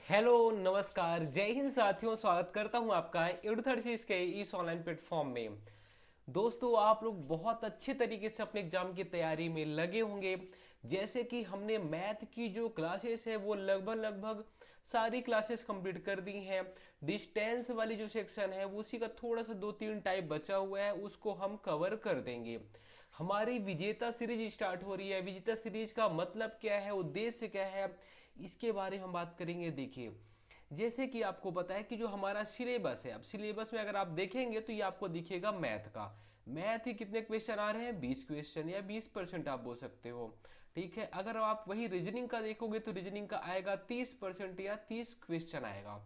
Hello नमस्कार जय हिंद साथियों, स्वागत करता हूं आपका एडुथर्सिस के इस ऑनलाइन प्लेटफॉर्म में। दोस्तों, आप लोग बहुत अच्छे तरीके से अपने एग्जाम की तैयारी में लगे होंगे। जैसे कि हमने मैथ की जो क्लासेस है वो लगभग लगभग सारी क्लासेस कंप्लीट कर दी हैं। डिस्टेंस वाली जो सेक्शन है वो उसी का थोड़ा सा दो तीन टाइप बचा हुआ है, उसको हम कवर कर देंगे। हमारी विजेता सीरीज स्टार्ट हो रही है। विजेता सीरीज का मतलब क्या है, उद्देश्य क्या है, इसके बारे में हम बात करेंगे। देखिए, जैसे कि आपको पता है कि जो हमारा सिलेबस है, अब सिलेबस में अगर आप देखेंगे तो ये आपको दिखेगा मैथ का। मैथ ही कितने क्वेश्चन आ रहे हैं, 20 क्वेश्चन या 20% आप बोल सकते हो। ठीक है, अगर आप वही रीजनिंग का देखोगे तो रीजनिंग का आएगा 30% या 30 क्वेश्चन आएगा।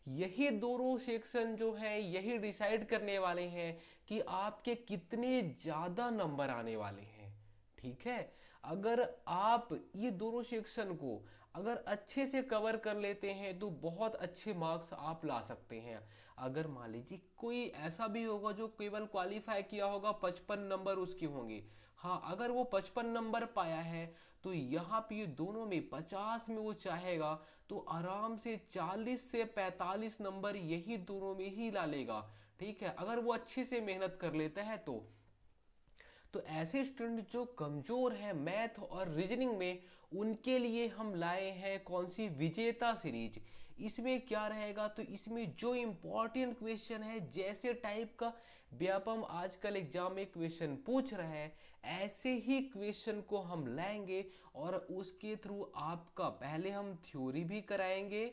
यही दोनों सेक्शन जो है यही डिसाइड करने वाले हैं कि आपके कितने ज्यादा नंबर आने वाले हैं। ठीक है, अगर आप ये दोनों सेक्शन को अगर अच्छे से कवर कर लेते हैं तो बहुत अच्छे मार्क्स आप ला सकते हैं। अगर मान लीजिए कोई ऐसा भी होगा जो केवल क्वालिफाई किया होगा, 55 नंबर उसके होंगे। हाँ, अगर वो 55 नंबर पाया है तो यहाँ पे ये दोनों में 50 में वो चाहेगा तो आराम से 40 से 45 नंबर यही दोनों में ही ला लेगा। ठीक है, अगर वो अच्छे से मेहनत कर लेता है तो ऐसे स्टूडेंट जो कमजोर है मैथ और रीजनिंग में, उनके लिए हम लाए हैं कौन सी विजेता सीरीज। इसमें क्या रहेगा, तो इसमें जो इंपॉर्टेंट क्वेश्चन है, जैसे टाइप का व्यापम आजकल एग्जाम में क्वेश्चन पूछ रहा है, ऐसे ही क्वेश्चन को हम लाएंगे और उसके थ्रू आपका पहले हम थ्योरी भी कराएंगे।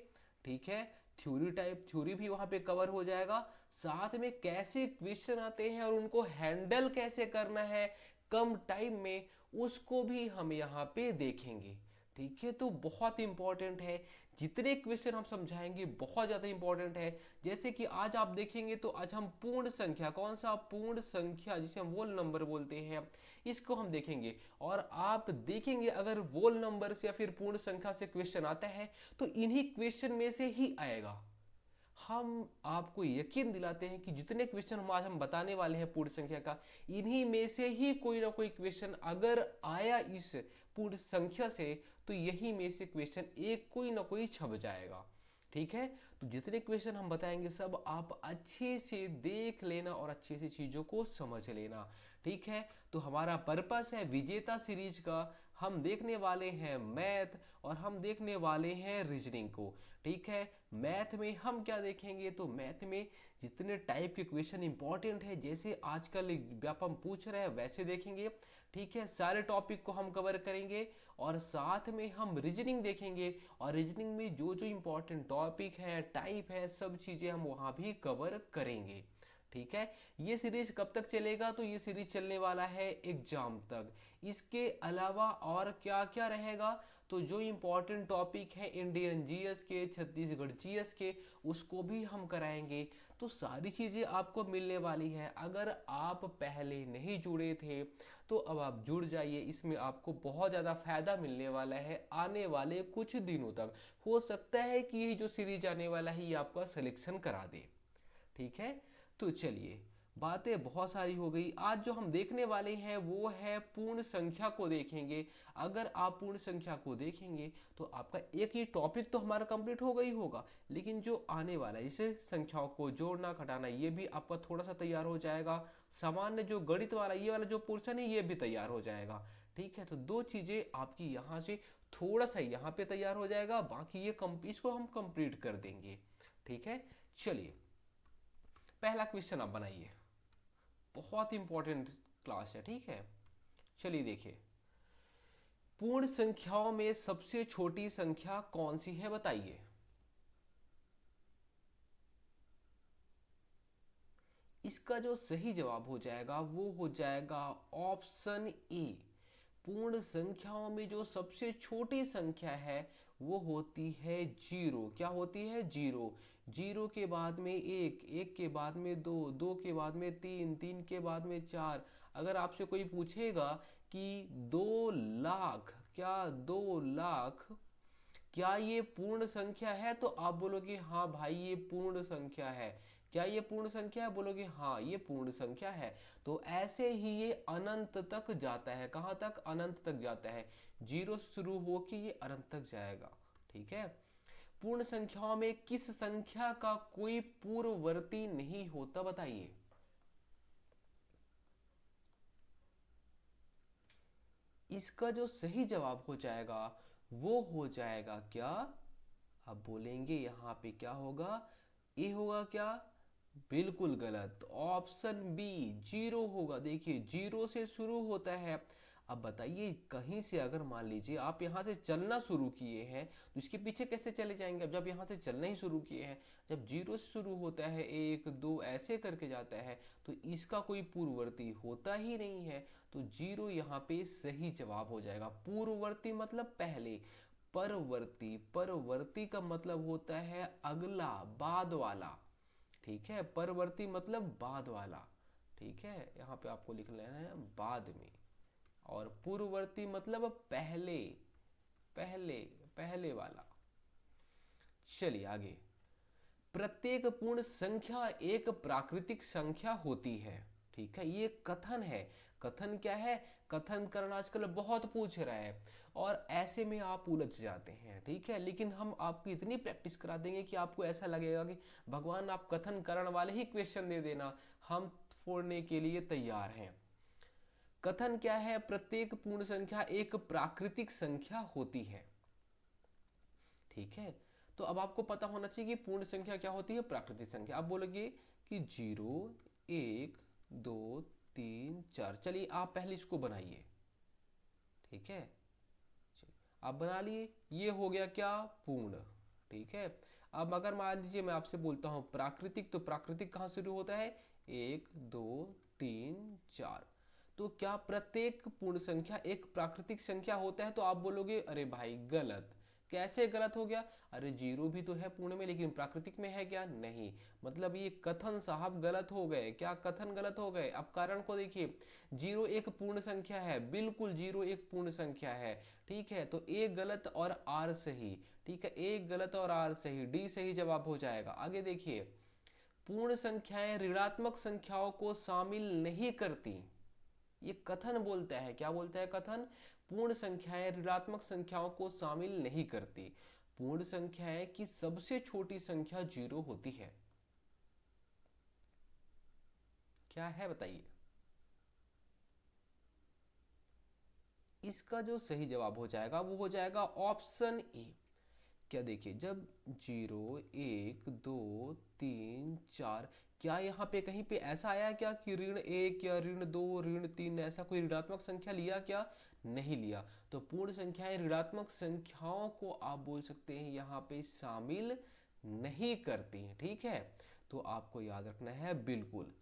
ठीक है, थ्योरी भी वहां पे कवर हो जाएगा। साथ में कैसे क्वेश्चन आते हैं और उनको हैंडल कैसे करना है कम टाइम में, उसको भी हम यहाँ पे देखेंगे। ठीक है, तो बहुत इंपॉर्टेंट है। जितने क्वेश्चन हम समझाएंगे बहुत ज्यादा इंपॉर्टेंट है। जैसे कि आज आप देखेंगे तो आज हम पूर्ण संख्या, कौन सा पूर्ण संख्या जिसे हम वोल नंबर बोलते हैं, इसको हम देखेंगे। और आप देखेंगे अगर वोल नंबर से या फिर पूर्ण संख्या से क्वेश्चन आता है तो इन्हीं क्वेश्चन में से ही आएगा। हम आपको यकीन दिलाते हैं कि जितने क्वेश्चन हम बताने वाले हैं पूर्ण संख्या का, इन्हीं में से ही कोई ना कोई क्वेश्चन अगर आया इस पूर्ण संख्या से तो यही में से क्वेश्चन एक कोई ना कोई छप जाएगा। ठीक है, तो जितने क्वेश्चन हम बताएंगे सब आप अच्छे से देख लेना और अच्छे से चीजों को समझ लेना। ठीक है, तो हमारा पर्पस है विजेता सीरीज का, हम देखने वाले हैं मैथ और हम देखने वाले हैं रीजनिंग को। ठीक है, मैथ में हम क्या देखेंगे, तो मैथ में जितने टाइप के क्वेश्चन इंपॉर्टेंट है, जैसे आजकल व्यापम पूछ रहे हैं वैसे देखेंगे। ठीक है, सारे टॉपिक को हम कवर करेंगे और साथ में हम रीजनिंग देखेंगे और रीजनिंग में जो जो इंपॉर्टेंट टॉपिक है, टाइप है, सब चीजें हम वहां भी कवर करेंगे। ठीक है, ये सीरीज कब तक चलेगा, तो ये सीरीज चलने वाला है एग्जाम तक। इसके अलावा और क्या क्या रहेगा, तो जो इंपॉर्टेंट टॉपिक है इंडियन जीएस के, छत्तीसगढ़ जीएस के, उसको भी हम कराएंगे। तो सारी चीजें आपको मिलने वाली है। अगर आप पहले नहीं जुड़े थे तो अब आप जुड़ जाइए, इसमें आपको बहुत ज़्यादा फायदा मिलने वाला है आने वाले कुछ दिनों तक। हो सकता है कि ये जो सीरीज आने वाला है ये आपका सिलेक्शन करा दे। ठीक है, तो चलिए, बातें बहुत सारी हो गई। आज जो हम देखने वाले हैं वो है पूर्ण संख्या को देखेंगे। अगर आप पूर्ण संख्या को देखेंगे तो आपका एक ही टॉपिक तो हमारा कंप्लीट होगा ही होगा, लेकिन जो आने वाला है जैसे संख्याओं को जोड़ना घटाना, ये भी आपका थोड़ा सा तैयार हो जाएगा। सामान्य जो गणित वाला ये वाला जो पोर्शन है ये भी तैयार हो जाएगा। ठीक है, तो दो चीजें आपकी यहाँ से थोड़ा सा यहाँ पे तैयार हो जाएगा, बाकी ये इसको हम कंप्लीट कर देंगे। ठीक है, चलिए, पहला क्वेश्चन आप बनाइए। बहुत इंपॉर्टेंट क्लास है। ठीक है, चलिए देखिए, पूर्ण संख्याओं में सबसे छोटी संख्या कौन सी है बताइए। इसका जो सही जवाब हो जाएगा वो हो जाएगा ऑप्शन ए। पूर्ण संख्याओं में जो सबसे छोटी संख्या है वो होती है जीरो। क्या होती है, जीरो। जीरो के बाद में एक, एक के बाद में दो, दो के बाद में तीन, तीन के बाद में चार। अगर आपसे कोई पूछेगा कि 2 लाख, क्या 2 लाख क्या ये पूर्ण संख्या है, तो आप बोलोगे हाँ भाई ये पूर्ण संख्या है। क्या ये पूर्ण संख्या है, बोलोगे हाँ ये पूर्ण संख्या है। तो ऐसे ही ये अनंत तक जाता है। कहाँ तक, अनंत तक जाता है। जीरो से शुरू होके ये अनंत तक जाएगा। ठीक है, पूर्ण संख्याओं में किस संख्या का कोई पूर्ववर्ती नहीं होता, बताइए। इसका जो सही जवाब हो जाएगा वो हो जाएगा क्या, अब बोलेंगे यहाँ पे क्या होगा, ए होगा क्या, बिल्कुल गलत, ऑप्शन बी जीरो होगा। देखिए जीरो से शुरू होता है। अब बताइए कहीं से अगर मान लीजिए आप यहाँ से चलना शुरू किए हैं तो इसके पीछे कैसे चले जाएंगे, अब जब यहाँ से चलना ही शुरू किए हैं, जब जीरो से शुरू होता है एक दो ऐसे करके जाता है तो इसका कोई पूर्ववर्ती होता ही नहीं है। तो जीरो यहाँ पे सही जवाब हो जाएगा। पूर्ववर्ती मतलब पहले, परवर्ती, परवर्ती का मतलब होता है अगला, बाद वाला। ठीक है, परवर्ती मतलब बाद वाला। ठीक है, यहाँ पे आपको लिख लेना है बाद में। और पूर्ववर्ती मतलब पहले, पहले, पहले वाला। चलिए आगे। प्रत्येक पूर्ण संख्या एक प्राकृतिक संख्या होती है। ठीक है, ये कथन है। कथन क्या है, कथन करना आजकल बहुत पूछ रहा है और ऐसे में आप उलझ जाते हैं। ठीक है, लेकिन हम आपको इतनी प्रैक्टिस करा देंगे कि आपको ऐसा लगेगा कि भगवान आप कथन करण वाले ही क्वेश्चन दे देना, हम फोड़ने के लिए तैयार हैं। कथन क्या है, प्रत्येक पूर्ण संख्या एक प्राकृतिक संख्या होती है। ठीक है, तो अब आपको पता होना चाहिए कि पूर्ण संख्या क्या होती है, प्राकृतिक संख्या। आप बोलोगे कि जीरो, एक, दो, तीन, चार। चलिए आप पहले इसको बनाइए। ठीक है, आप बना लिए, ये हो गया क्या, पूर्ण। ठीक है, अब अगर मान लीजिए मैं आपसे बोलता हूं प्राकृतिक, तो प्राकृतिक कहां शुरू होता है, एक, दो, तीन, चार। तो क्या प्रत्येक पूर्ण संख्या एक प्राकृतिक संख्या होता है, तो आप बोलोगे अरे भाई गलत। कैसे गलत हो गया, अरे जीरो भी तो है पूर्ण में लेकिन प्राकृतिक में है क्या, नहीं। मतलब ये कथन साहब गलत हो गए। क्या कथन गलत हो गए, अब कारण को देखिए। जीरो एक पूर्ण संख्या है, बिल्कुल जीरो एक पूर्ण संख्या है। ठीक है, तो ए गलत और आर सही। ठीक है, ए गलत और आर सही, डी सही जवाब हो जाएगा। आगे देखिए, पूर्ण संख्याएं ऋणात्मक संख्याओं को शामिल नहीं करती। ये कथन बोलता है, क्या बोलता है कथन, पूर्ण संख्याएं ऋणात्मक संख्याओं को शामिल नहीं करती। पूर्ण संख्याएं की सबसे छोटी संख्या जीरो होती है। क्या है बताइए। इसका जो सही जवाब हो जाएगा वो हो जाएगा ऑप्शन ए। क्या देखिए, जब जीरो, एक, दो, तीन, चार, क्या यहाँ पे कहीं पे ऐसा आया क्या कि ऋण एक या ऋण दो, ऋण तीन, ऐसा कोई ऋणात्मक संख्या लिया क्या, नहीं लिया। तो पूर्ण संख्याएं ऋणात्मक संख्याओं को आप बोल सकते हैं यहाँ पे शामिल नहीं करती। ठीक है, तो आपको याद रखना है, बिल्कुल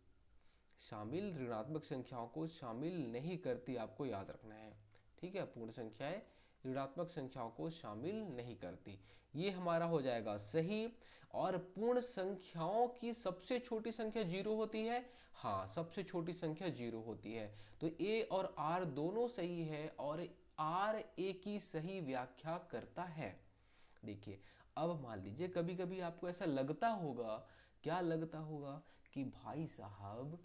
शामिल, ऋणात्मक संख्याओं को शामिल नहीं करती, आपको याद रखना है। ठीक है, पूर्ण संख्याएं ऋणात्मक संख्याओं को शामिल नहीं करती, ये हमारा हो जाएगा सही। और पूर्ण संख्याओं की सबसे छोटी संख्या जीरो होती है, हाँ सबसे छोटी संख्या जीरो होती है। तो ए और आर दोनों सही है और आर ए की सही व्याख्या करता है। देखिए, अब मान लीजिए कभी कभी आपको ऐसा लगता होगा, क्या लगता होगा, कि भाई साहब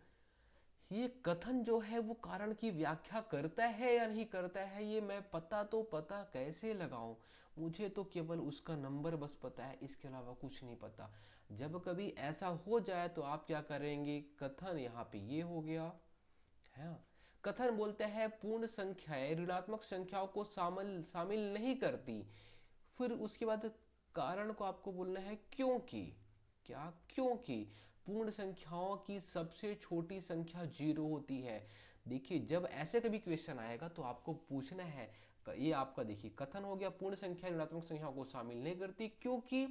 ये कथन जो है वो कारण की व्याख्या करता है या नहीं करता है, ये मैं पता कैसे लगाऊं, मुझे तो केवल उसका नंबर बस पता है, इसके अलावा कुछ नहीं पता। जब कभी ऐसा हो जाए तो आप क्या करेंगे, कथन यहाँ पे ये हो गया है। कथन बोलता है पूर्ण संख्याएं ऋणात्मक संख्याओं को शामिल शामिल नहीं करती। फिर उसके बाद कारण को आपको बोलना है क्योंकि, क्या, क्योंकि पूर्ण संख्याओं की सबसे छोटी संख्या जीरो होती है। देखिए जब ऐसे कभी क्वेश्चन आएगा तो आपको पूछना है, ये आपका देखिए कथन हो गया, पूर्ण संख्या ऋणात्मक संख्याओं को शामिल नहीं करती क्योंकि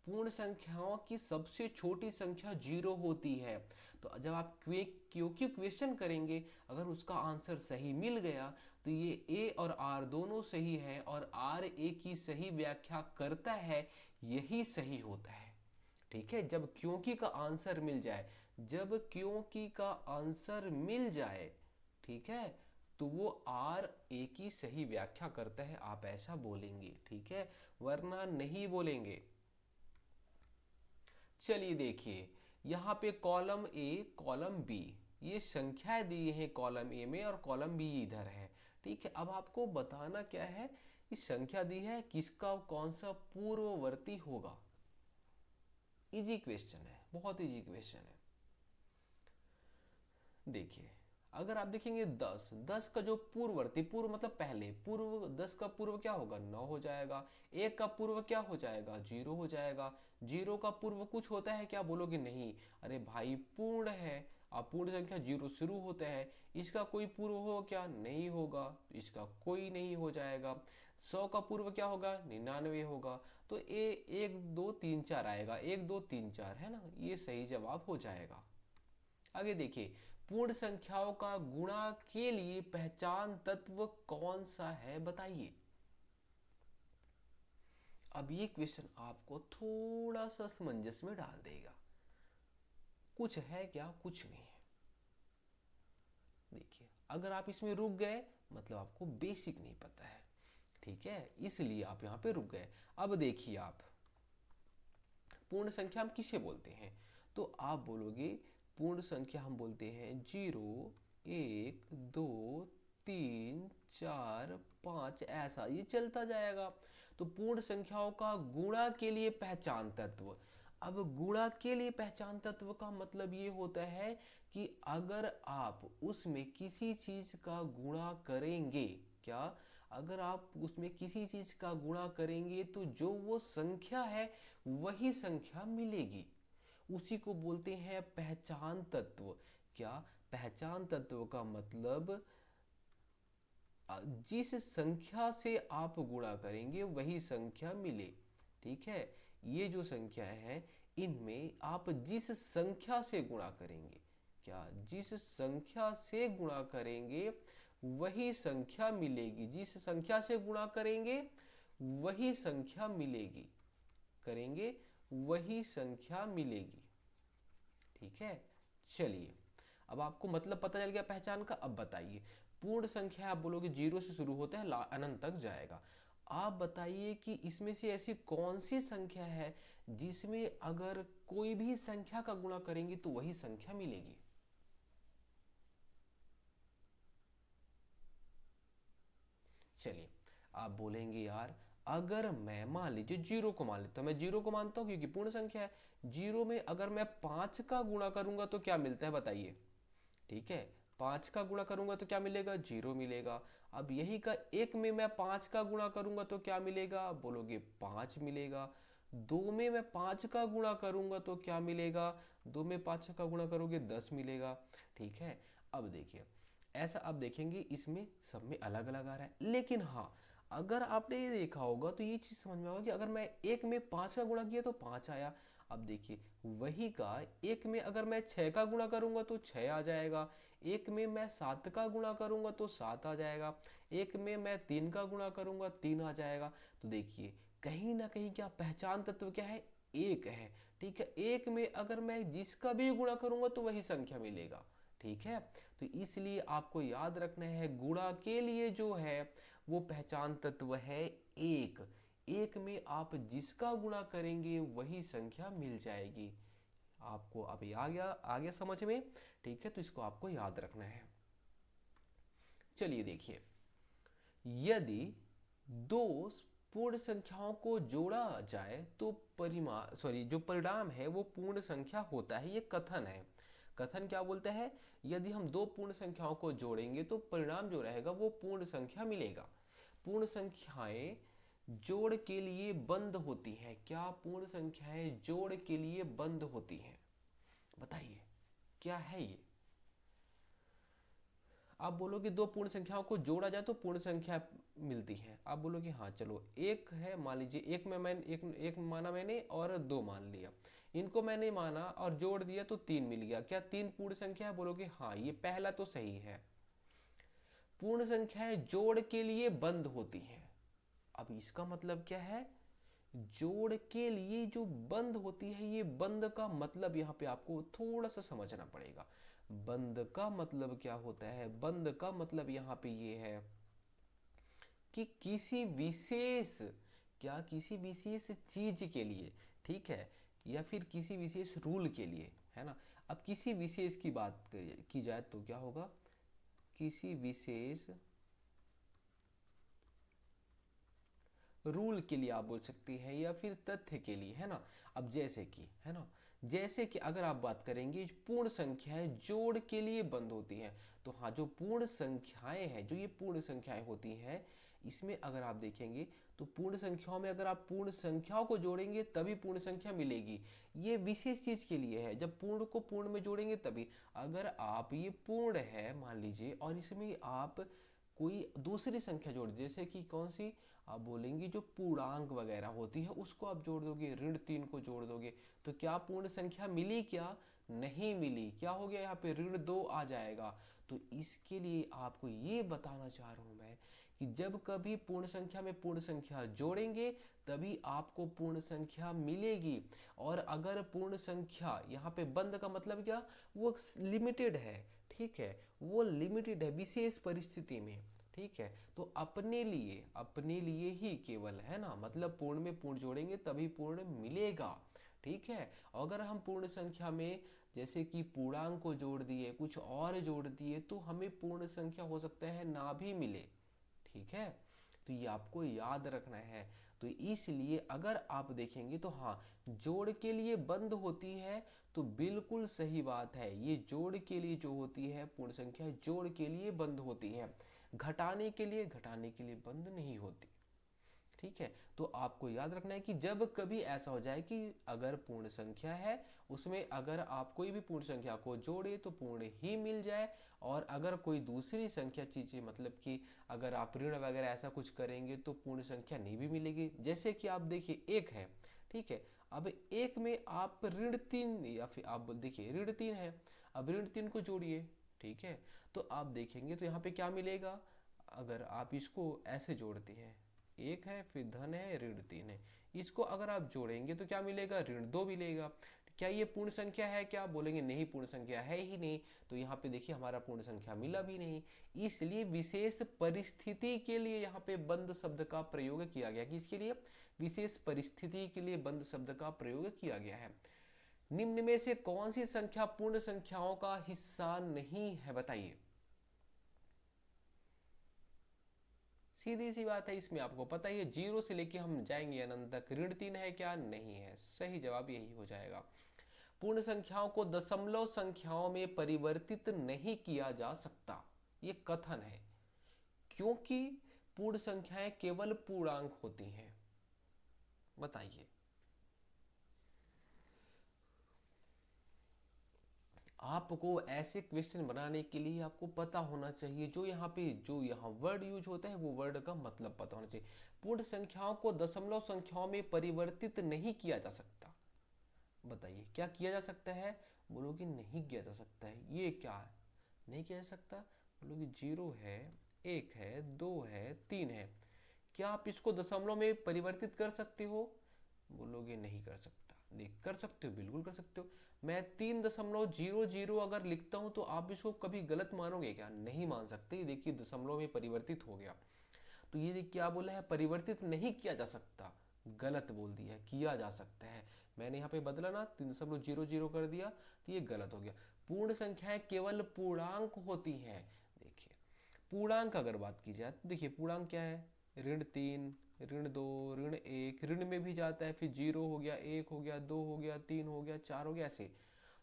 पूर्ण संख्याओं की सबसे छोटी संख्या जीरो होती है। तो जब आप क्योंकि क्वेश्चन करेंगे, अगर उसका आंसर सही मिल गया तो ये ए और आर दोनों सही है और आर ए की सही व्याख्या करता है, यही सही होता है। ठीक है, जब क्योंकि का आंसर मिल जाए, जब क्योंकि का आंसर मिल जाए, ठीक है, तो वो आर ए की सही व्याख्या करता है, आप ऐसा बोलेंगे। ठीक है, वरना नहीं बोलेंगे। चलिए देखिए, यहाँ पे कॉलम ए कॉलम बी, ये संख्याएं दी हैं कॉलम ए में और कॉलम बी इधर है। ठीक है, अब आपको बताना क्या है इस संख्या दी है, किसका कौन सा पूर्ववर्ती होगा। इजी क्वेश्चन है, बहुत इजी क्वेश्चन है। देखिए अगर आप देखेंगे 10, 10 का जो पूर्ववर्ती, पूर्व मतलब पहले, पूर्व 10 का पूर्व क्या होगा, 9 हो जाएगा। 1 का पूर्व क्या हो जाएगा, 0 हो जाएगा। 0 का पूर्व कुछ होता है क्या, बोलोगे नहीं। अरे भाई पूर्ण है, अपूर्ण संख्या 0 शुरू होता है, इसका कोई पूर्व हो क्या, नहीं होगा, इसका कोई नहीं हो जाएगा। 100 का पूर्व क्या होगा, 99 होगा। तो ए 1 2 3 4 आएगा, 1 2 3 4 है ना, ये सही जवाब हो जाएगा। आगे देखिए, पूर्ण संख्याओं का गुणा के लिए पहचान तत्व कौन सा है, बताइए। अब ये क्वेश्चन आपको थोड़ा सा असमंजस में डाल देगा। कुछ है क्या, कुछ नहीं है। देखिए अगर आप इसमें रुक गए मतलब आपको बेसिक नहीं पता है, ठीक है, इसलिए आप यहाँ पे रुक गए। अब देखिए आप, पूर्ण संख्या हम किसे बोलते हैं, तो आप बोलोगे पूर्ण संख्या हम बोलते हैं 0 1 2 3 4 5, ऐसा ये चलता जाएगा। तो पूर्ण संख्याओं का गुणा के लिए पहचान तत्व, अब गुणा के लिए पहचान तत्व का मतलब ये होता है कि अगर आप उसमें किसी चीज का गुणा करेंगे, क्या, अगर आप उसमें किसी चीज का गुणा करेंगे तो जो वो संख्या है वही संख्या मिलेगी, उसी को बोलते हैं पहचान तत्व। क्या, पहचान तत्व का मतलब जिस संख्या से आप गुणा करेंगे वही संख्या मिले, ठीक है। ये जो संख्या है इनमें आप जिस संख्या से गुणा करेंगे, क्या, जिस संख्या से गुणा करेंगे वही संख्या मिलेगी, जिस संख्या से गुणा करेंगे वही संख्या मिलेगी, करेंगे वही संख्या मिलेगी, ठीक है। चलिए अब आपको मतलब पता चल गया पहचान का। अब बताइए, पूर्ण संख्या आप बोलोगे 0 से शुरू होता है अनंत तक जाएगा। आप बताइए कि इसमें से ऐसी कौन सी संख्या है जिसमें अगर कोई भी संख्या का गुणा करेंगे तो वही संख्या मिलेगी। चलिए आप बोलेंगे यार, अगर मैं मान लीजिए 0 को मान लेता हूं, मैं 0 को मानता हूं क्योंकि पूर्ण संख्या है। 0 में अगर मैं 5 का गुणा करूंगा तो क्या मिलता है बताइए, ठीक है। 5 का गुणा करूंगा तो क्या मिलेगा, 0 मिलेगा। अब यही का 1 में मैं 5 का गुणा करूंगा तो क्या मिलेगा, बोलोगे 5 मिलेगा। 2 में मैं 5 का गुणा करूंगा तो क्या मिलेगा, 2 में 5 का गुणा करोगे 10 मिलेगा, ठीक है। अब देखिए ऐसा आप देखेंगे इसमें सब में अलग अलग आ रहा है, लेकिन हाँ अगर आपने ये देखा होगा तो ये चीज समझ में होगा कि अगर मैं 1 में 5 का गुणा किया तो 5 आया। अब देखिए वही का 1 में अगर मैं 6 का गुणा करूंगा तो 6 आ जाएगा। 1 में मैं 7 का गुणा करूंगा तो 7 आ जाएगा। 1 में मैं 3 का गुणा करूंगा 3 आ जाएगा। तो देखिए कहीं ना कहीं क्या पहचान तत्व क्या है, एक है, ठीक है। 1 में अगर मैं जिसका भी गुणा करूंगा तो वही संख्या मिलेगा, ठीक है। तो इसलिए आपको याद रखना है गुणा के लिए जो है वो पहचान तत्व है एक। एक में आप जिसका गुणा करेंगे वही संख्या मिल जाएगी। आपको अभी आ गया समझ में, ठीक है। तो इसको आपको याद रखना है। चलिए देखिए, यदि दो पूर्ण संख्याओं को जोड़ा जाए तो जो परिणाम है वो पूर्ण संख्या होता है, ये कथन है। कथन क्या बोलता है, यदि हम दो पूर्ण संख्याओं को जोड़ेंगे तो परिणाम जो रहेगा वो पूर्ण संख्या मिलेगा। पूर्ण संख्याएं जोड़ के लिए बंद होती हैं, क्या पूर्ण संख्याएं जोड़ के लिए बंद होती हैं, बताइए क्या है ये। आप बोलोगे दो पूर्ण संख्याओं को जोड़ा जाए तो पूर्ण संख्या मिलती है। आप बोलोगे हाँ चलो, एक है मान लीजिए, एक में मैंने एक माना मैंने और दो मान लिया, इनको मैंने माना और जोड़ दिया तो तीन मिल गया, क्या तीन पूर्ण संख्या है, बोलोगे हाँ ये पहला तो सही है। पूर्ण संख्याएं जोड़ के लिए बंद होती हैं। अब इसका मतलब क्या है, जोड़ के लिए जो बंद होती है, ये बंद का मतलब यहाँ पे आपको थोड़ा सा समझना पड़ेगा। बंद का मतलब क्या होता है, बंद का मतलब यहाँ पे ये है कि किसी विशेष, क्या किसी विशेष चीज के लिए, ठीक है, या फिर किसी विशेष रूल के लिए, है ना। अब किसी विशेष की बात की जाए तो क्या होगा, किसी विशेष रूल के लिए आप बोल सकते हैं या फिर तथ्य के लिए, है ना। अब जैसे कि, है ना, जैसे कि अगर आप बात करेंगे पूर्ण संख्याएं जोड़ के लिए बंद होती हैं, तो हाँ, जो पूर्ण संख्याएं हैं, जो ये पूर्ण संख्याएं होती हैं, इसमें अगर आप देखेंगे तो पूर्ण संख्याओं में अगर आप पूर्ण संख्याओं को जोड़ेंगे तभी पूर्ण संख्या मिलेगी। ये विशेष चीज के लिए है, जब पूर्ण को पूर्ण में जोड़ेंगे तभी। अगर आप ये पूर्ण है मान लीजिए और इसमें आप कोई दूसरी संख्या जोड़, जैसे कि कौन सी, आप बोलेंगे जो पूर्णांक वगैरह होती है उसको आप जोड़ दोगे, ऋण 3 को जोड़ दोगे, तो क्या पूर्ण संख्या मिली? क्या नहीं मिली। क्या हो गया यहाँ पे? ऋण 2 आ जाएगा। तो इसके लिए आपको ये बताना चाह रहा हूं मैं कि जब कभी पूर्ण संख्या में पूर्ण संख्या जोड़ेंगे तभी आपको पूर्ण संख्या मिलेगी। और अगर पूर्ण संख्या यहाँ पे बंद का मतलब क्या, वो लिमिटेड है, ठीक है, वो लिमिटेड है विशेष परिस्थिति में, ठीक है। तो अपने लिए ही केवल, है ना, मतलब पूर्ण में पूर्ण जोड़ेंगे तभी पूर्ण मिलेगा, ठीक है। अगर हम पूर्ण संख्या में जैसे कि पूर्णांक को जोड़ दिए, कुछ और जोड़ दिए, तो हमें पूर्ण संख्या हो सकता है ना भी मिले, ठीक है। तो ये आपको याद रखना है। तो इसलिए अगर आप देखेंगे तो हाँ, जोड़ के लिए बंद होती है, तो बिल्कुल सही बात है, ये जोड़ के लिए जो होती है पूर्ण संख्या जोड़ के लिए बंद होती है, घटाने के लिए बंद नहीं होती, ठीक है। तो आपको याद रखना है कि जब कभी ऐसा हो जाए कि अगर पूर्ण संख्या है उसमें अगर आप कोई भी पूर्ण संख्या को जोड़े तो पूर्ण ही मिल जाए, और अगर कोई दूसरी संख्या चीजें, मतलब कि अगर आप ऋण वगैरह ऐसा कुछ करेंगे तो पूर्ण संख्या नहीं भी मिलेगी। जैसे कि आप देखिए एक है, ठीक है, अब एक में आप ऋण 3 या फिर आप देखिए ऋण 3 है, अब ऋण 3 को जोड़िए, ठीक है, तो आप देखेंगे तो यहाँ पे क्या मिलेगा। अगर आप इसको ऐसे जोड़ते हैं, एक है फिर धन है ऋण 3 है, इसको अगर आप जोड़ेंगे तो क्या मिलेगा, ऋण 2 मिलेगा। क्या ये पूर्ण संख्या है? क्या बोलेंगे नहीं, पूर्ण संख्या है ही नहीं। तो यहाँ पे देखिए हमारा पूर्ण संख्या मिला भी नहीं। इसलिए विशेष परिस्थिति के लिए यहाँ पे बंद शब्द का प्रयोग किया गया। किसके लिए? विशेष परिस्थिति के लिए बंद शब्द का प्रयोग किया गया है। निम्न में से कौन सी संख्या पूर्ण संख्याओं का हिस्सा नहीं है, बताइए। सीधी सी बात है, इसमें आपको पता ही है, 0 से लेके हम जाएंगे अनंत तक। ऋण 3 है क्या? नहीं है। सही जवाब यही हो जाएगा। पूर्ण संख्याओं को दशमलव संख्याओं में परिवर्तित नहीं किया जा सकता, ये कथन है, क्योंकि पूर्ण संख्याएं केवल पूर्णांक होती हैं। बताइए। आपको ऐसे क्वेश्चन बनाने के लिए आपको पता होना चाहिए, जो यहाँ वर्ड यूज होता है वो वर्ड का मतलब पता होना चाहिए। पूर्ण संख्याओं को दशमलव संख्याओं में परिवर्तित नहीं किया जा सकता। बताइए क्या किया जा सकता है? बोलोगे नहीं किया जा सकता है। ये क्या है? नहीं किया जा सकता। बोलोगे 0 है, 1 है, 2 है, 3 है, क्या आप इसको दशमलव में परिवर्तित कर सकते हो? बोलोगे नहीं कर सकता। देख, कर सकते हो, बिल्कुल कर सकते हो। मैं 3.00 अगर लिखता हूं तो आप इसको कभी गलत मानोगे क्या? नहीं मान सकते। देखिए दशमलव में परिवर्तित हो गया। तो ये क्या बोला है? परिवर्तित नहीं किया जा सकता। गलत बोल दिया है, किया जा सकता है। मैंने यहाँ पे बदला ना, 3.00 कर दिया, तो ये गलत हो गया। पूर्ण संख्याएं केवल पूर्णांक होती हैं। देखिए पूर्णांक अगर बात की जाए तो देखिए पूर्णांक क्या है? ऋण 3, ऋण 2, ऋण 1, ऋण में भी जाता है, फिर 0 हो गया, 1 हो गया, 2 हो गया, 3 हो गया, 4 हो गया, ऐसे।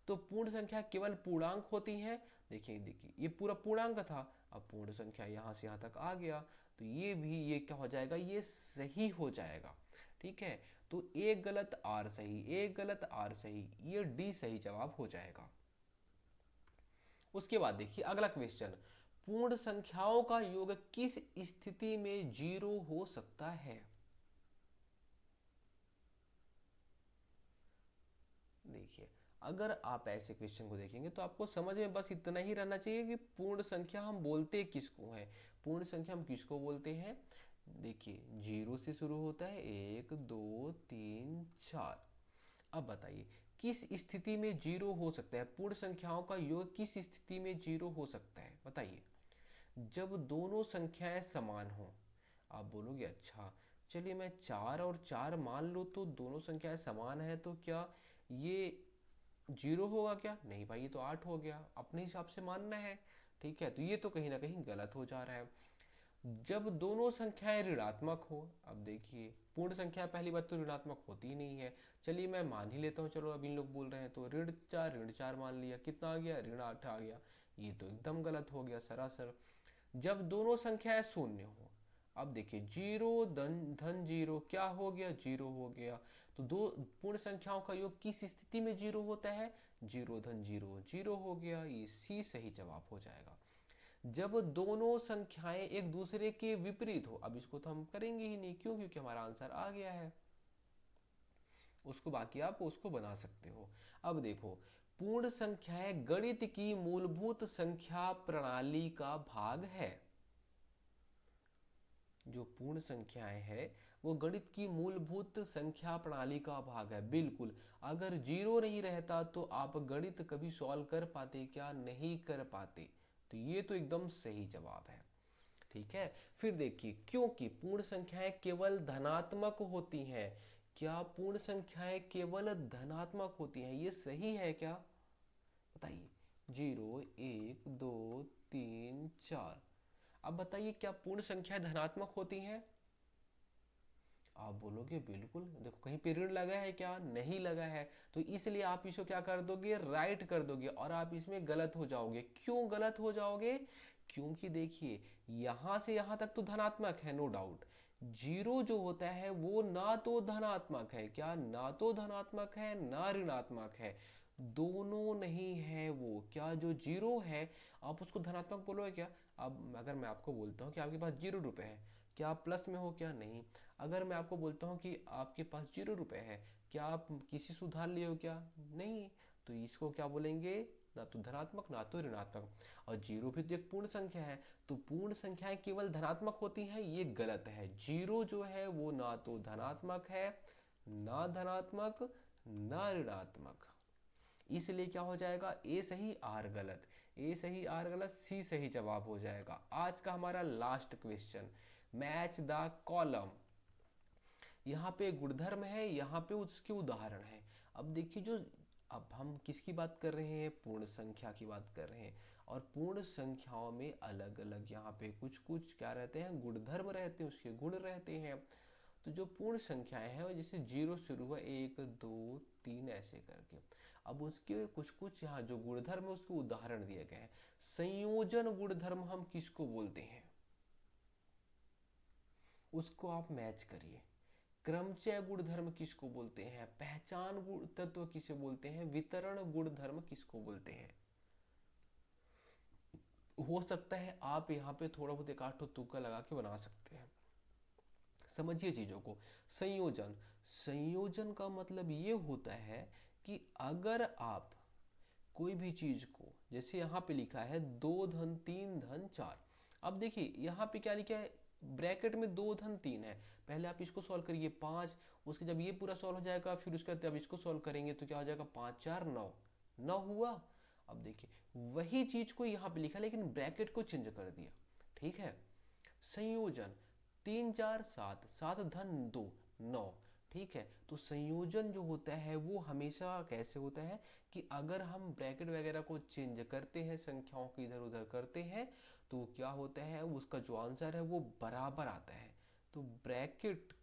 तो पूर्ण संख्या केवल पूर्णांक होती हैं। देखिए देखिए ये पूरा पूर्णांक था, अब पूर्ण संख्या यहाँ से यहाँ तक आ गया, तो ये क्या हो जाएगा? ये सही हो जाएगा, ठीक है। तो एक गलत आर सही, एक गलत आर सही, ये डी सही जवाब हो जाएगा। उसके बाद देखिए अगला क्वेश्चन, पूर्ण संख्याओं का योग किस स्थिति में 0 हो सकता है? देखिए अगर आप ऐसे क्वेश्चन को देखेंगे तो आपको समझ में बस इतना ही रहना चाहिए कि पूर्ण संख्या हम बोलते किसको हैं। पूर्ण संख्या हम किसको बोलते हैं? देखिए 0 से शुरू होता है, 1 2 3 4। अब बताइए किस स्थिति में 0 हो सकता है? पूर्ण संख्याओं का योग किस स्थिति में 0 हो सकता है? बताइए। जब दोनों संख्याएं समान हो। आप बोलोगे अच्छा, चलिए मैं 4 और 4 मान लूँ तो दोनों संख्याएं समान है, तो क्या ये 0 होगा क्या? नहीं भाई, ये तो 8 हो गया। अपने हिसाब से मानना है, ठीक है। तो ये तो कहीं ना कहीं गलत हो जा रहा है। जब दोनों संख्याएं ऋणात्मक हो, अब देखिए पूर्ण संख्या पहली बात तो ऋणात्मक होती ही नहीं है। चलिए मैं मान ही लेता हूँ, चलो अब इन लोग बोल रहे हैं तो ऋण चार मान लिया, कितना आ गया, ऋण 8 आ गया। ये तो एकदम गलत हो गया सरासर। जब दोनों संख्याएं शून्य हो, अब देखिए जीरो धन धन जीरो क्या हो गया, जीरो हो गया। तो दो पूर्ण संख्याओं का योग किस स्थिति में जीरो होता है, जीरो धन जीरो जीरो हो गया। ये सी सही जवाब हो जाएगा। जब दोनों संख्याएं एक दूसरे के विपरीत हो, अब इसको तो हम करेंगे ही नहीं, क्यों, क्योंकि हमारा आंसर आ गया है। उसको बाकी आप उसको बना सकते हो। अब देखो, पूर्ण संख्याएं गणित की मूलभूत संख्या प्रणाली का भाग है। जो पूर्ण संख्याएं है वो गणित की मूलभूत संख्या प्रणाली का भाग है, बिल्कुल। अगर जीरो नहीं रहता तो आप गणित कभी सॉल्व कर पाते क्या, नहीं कर पाते। तो ये तो एकदम सही जवाब है। ठीक है, फिर देखिए, क्योंकि पूर्ण संख्याएं केवल धनात्मक होती हैं। क्या पूर्ण संख्याएं केवल धनात्मक होती हैं, ये सही है क्या, बताइए। जीरो, एक, दो, तीन, चार। अब बताइए क्या पूर्ण संख्याएं धनात्मक होती हैं। आप बोलोगे बिल्कुल, देखो कहीं पे ऋण लगा है क्या, नहीं लगा है। तो इसलिए आप इसको क्या कर दोगे, राइट कर दोगे, और आप इसमें गलत हो जाओगे। क्यों गलत हो जाओगे, क्योंकि देखिए यहां से यहां तक तो धनात्मक है, नो डाउट। जीरो जो होता है वो ना तो धनात्मक है, क्या, ना तो धनात्मक है ना ऋणात्मक है, दोनों नहीं है वो। क्या जो जीरो है आप उसको धनात्मक बोलोगे क्या। अब अगर मैं आपको बोलता हूँ कि आपके पास 0 रुपए है, क्या आप प्लस में हो, क्या, नहीं। अगर मैं आपको बोलता हूँ कि आपके पास 0 रुपए है, क्या आप किसी से उधार लिए हो, क्या, नहीं। तो इसको क्या बोलेंगे, ना तो धनात्मक ना तो ऋणात्मक। और जीरो भी तो एक पूर्ण संख्या है, तो पूर्ण संख्याएं केवल धनात्मक होती हैं, ये गलत है। जीरो जो है वो ना तो धनात्मक है, ना धनात्मक, ना ऋणात्मक। इसलिए क्या हो जाएगा, ए सही आर गलत, ए सही आर गलत, सी सही जवाब हो जाएगा। आज का हमारा last question, match the column. यहाँ पे गुणधर्म है, यहाँ पे उसके उदाहरण है। अब देखिए जो, अब हम किसकी बात कर रहे हैं, पूर्ण संख्या की बात कर रहे हैं। और पूर्ण संख्याओं में अलग अलग यहाँ पे कुछ कुछ क्या रहते हैं, गुणधर्म रहते हैं, उसके गुण रहते हैं। तो जो पूर्ण संख्याएं हैं वो जैसे जीरो शुरू हुआ, एक, दो, तीन, ऐसे करके। अब उसके कुछ कुछ यहाँ जो गुणधर्म है उसके उदाहरण दिए गए हैं। संयोजन गुणधर्म हम किसको बोलते हैं, उसको आप मैच करिए। क्रमचय गुणधर्म किसको बोलते हैं, पहचान गुण तत्व किसे बोलते हैं, वितरण गुणधर्म किसको बोलते हैं। हो सकता है आप यहाँ पे थोड़ा बहुत एक आध तुक्का लगा के बना सकते हैं। समझिए चीजों को। संयोजन, संयोजन का मतलब ये होता है कि अगर आप कोई भी चीज को, जैसे यहाँ पे लिखा है 2 धन 3 धन 4। अब देखिए यहाँ पे क्या लिखा है, ब्रैकेट में 2 धन 3 है। पहले आप इसको सॉल्व करिए 5, उसके जब ये पूरा सॉल्व हो जाएगा फिर उसके बाद अब इसको सॉल्व करेंगे तो क्या हो जाएगा, 5 4 9, 9 हुआ। अब देखिए वही चीज को यहाँ पे लिखा लेकिन ब्रैकेट को चेंज कर दिया। ठीक है, संयोजन 3 4 7, 7 धन 2 9। ठीक है, तो संयोजन जो होता है वो हमेशा कैसे होता है कि अगर हम ब्रैकेट वगैरह को चेंज करते हैं, संख्याओं को इधर उधर करते हैं, तो क्या होता है उसका जो आंसर है वो बराबर आता है। तो ब्रैकेट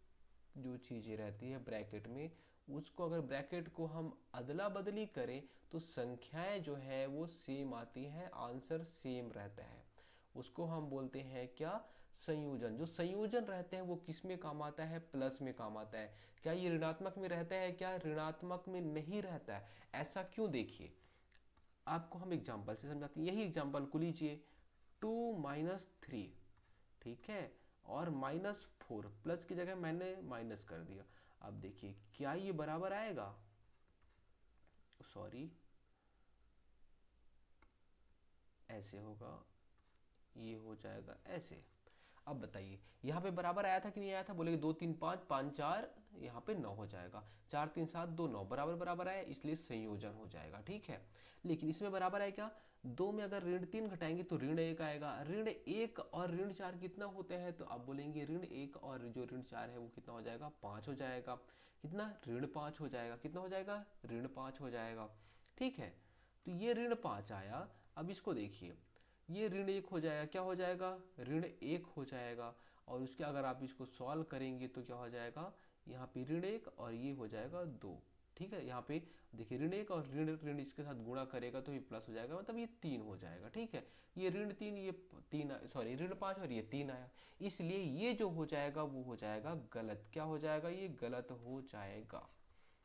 जो चीज़ें रहती है ब्रैकेट में, उसको अगर ब्रैकेट को हम अदला बदली करें तो संख्याएं जो है वो सेम आती हैं, आंसर सेम रहता है। उसको हम बोलते हैं क्या, संयोजन। जो संयोजन रहते हैं वो किस में काम आता है, प्लस में काम आता है। क्या ये ऋणात्मक में रहता है, क्या ऋणात्मक में नहीं रहता है। ऐसा क्यों, देखिए आपको हम एग्जांपल से समझाते हैं। यही एग्जांपल को लीजिए, 2 - 3, ठीक है, और -4, प्लस की जगह मैंने माइनस कर दिया। अब देखिए क्या ये बराबर आएगा, सॉरी ऐसे होगा, ये हो जाएगा ऐसे। अब बताइए यहाँ पे बराबर आया था कि नहीं आया था, बोलेगे 2 3 5, 5 4, यहाँ पे 9 हो जाएगा। 4 3 7 2 9, बराबर बराबर आया इसलिए संयोजन हो जाएगा। ठीक है, लेकिन इसमें बराबर है क्या, दो में अगर ऋण 3 घटाएंगे तो ऋण 1 आएगा। ऋण 1 और ऋण 4 कितना होते हैं, तो आप बोलेंगे ऋण 1 और जो ऋण 4 है वो कितना हो जाएगा, 5 हो जाएगा। कितना, ऋण 5 हो जाएगा। कितना हो जाएगा, ऋण 5 हो जाएगा। ठीक है, तो ये ऋण 5 आया। अब इसको देखिए, ये ऋण 1 हो जाएगा, क्या हो जाएगा, ऋण 1 हो जाएगा। और उसके अगर आप इसको सॉल्व करेंगे तो क्या हो जाएगा, यहाँ पे ऋण 1 और ये हो जाएगा 2। ठीक है, यहाँ पे देखिए ऋण 1 और ऋण ऋण इसके साथ गुणा करेगा तो ये प्लस हो जाएगा, मतलब ये 3 हो जाएगा। ठीक है, ये ऋण 3, ये 3, सॉरी ऋण 5 और ये 3 आया, इसलिए ये जो हो जाएगा वो हो जाएगा गलत। क्या हो जाएगा, ये गलत हो जाएगा।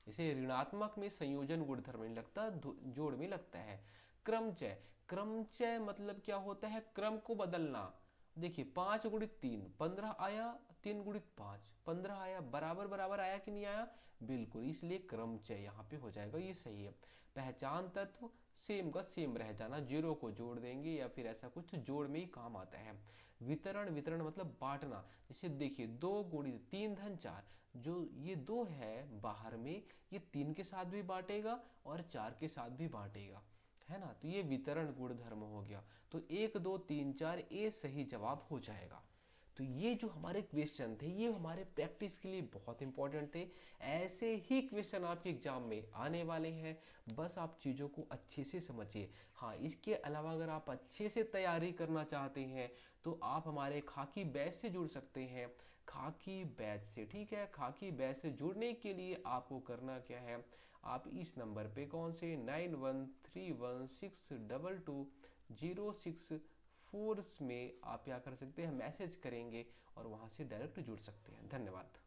इसे ऋणात्मक में संयोजन गुणधर्म नहीं लगता, जोड़ में लगता है। क्रमचय, क्रमचय मतलब क्या होता है, क्रम को बदलना। देखिए 5 गुणित 3 15 आया, 3 गुणित 5 15 आया, बराबर बराबर आया कि नहीं आया, बिल्कुल, इसलिए क्रमचय यहाँ पे हो जाएगा, ये सही है। पहचान तत्व सेम का सेम रह जाना, जीरो को जोड़ देंगे या फिर ऐसा कुछ, तो जोड़ में ही काम आता है। वितरण, वितरण मतलब बांटना। जैसे देखिए 2 गुणित 3 धन 4, जो ये 2 है बाहर में, ये 3 के साथ भी बांटेगा और 4 के साथ भी बांटेगा, है ना, तो ये वितरण गुणधर्म हो गया। तो 1 2 3 4 ए सही जवाब हो जाएगा। तो ये जो हमारे क्वेश्चन थे ये हमारे प्रैक्टिस के लिए बहुत इंपॉर्टेंट थे। ऐसे ही क्वेश्चन आपके एग्जाम में आने वाले हैं, बस आप चीज़ों को अच्छे से समझिए। हाँ, इसके अलावा अगर आप अच्छे से तैयारी करना चाहते हैं तो आप हमारे खाकी बैच से जुड़ सकते हैं, खाकी बैच से। ठीक है, खाकी बैच से जुड़ने के लिए आपको करना क्या है, आप इस नंबर पे, कौन से, 9131622064 में आप क्या कर सकते हैं, मैसेज करेंगे और वहाँ से डायरेक्ट जुड़ सकते हैं। धन्यवाद।